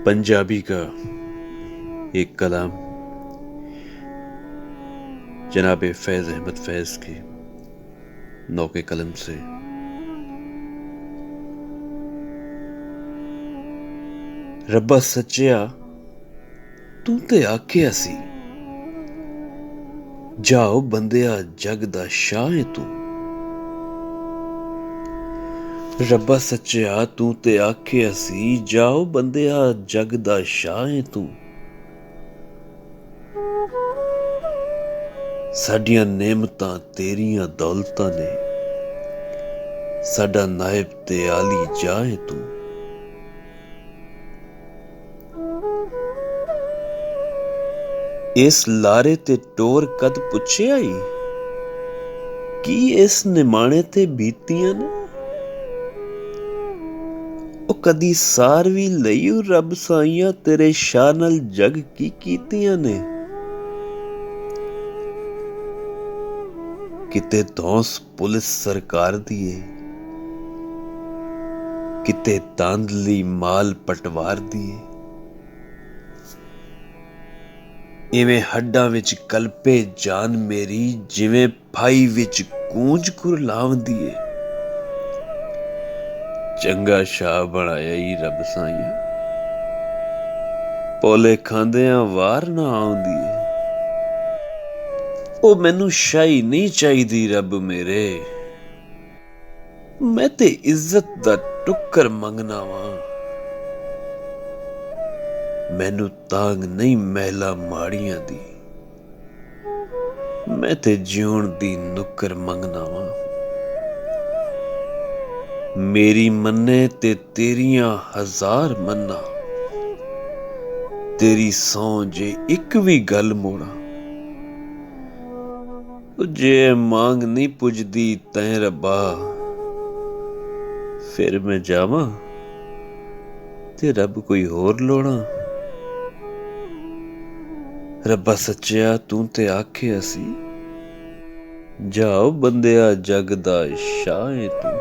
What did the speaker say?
पंजाबी का एक कलाम जनाब फैज़ अहमद फैज़ के नौके कलम से। रब्बा सच्चिया तू ते आखिया सी, जाओ बंदिया जग दा शाह है तू। रब्बा सच्चिया तू ते आखिया सी, जाओ बंदिया जग दा शाह है तू। साडियां नेमतां तेरियां दौलतां ने, साडा नायब ते आली जा है तू। इस लारे ते टोर कद पुछया ही, की इस निमाणे ते बीतियां ने। ओ कदी सार भी लईओ रब साइयां, तेरे शाह नाल जग की कीतियां ने। किते धौंस पुलिस सरकार दी है, किते तांदली माल पटवार दी है। इवें हड्डां विच कलपे जान मेरी, जिवें फाई विच गूंज कुरलावदी है। चंगा शाह बनाया ही रब साइयां, पोले खांदियां वार ना आउंदी है। ओ मैनू शाही नहीं चाहिदी रब मेरे, मैं ते इज्जत दा टुक्कर मंगना वां। मैनू तांग नहीं महला माड़ियां दी, मैं ते जीउण दी नुक्कर मंगना वां। मेरी मन्ने ते तेरियां हजार मन्ना, तेरी सौं जे इक भी गल मोड़ा। जे मांग नहीं पुजदी तैं रब्बा, फिर मैं जावां ते रब कोई होर लोड़ा। रब्बा सच्चिया तू ते आखिया सी, जाओ बंदिया जग दा शाह है तू।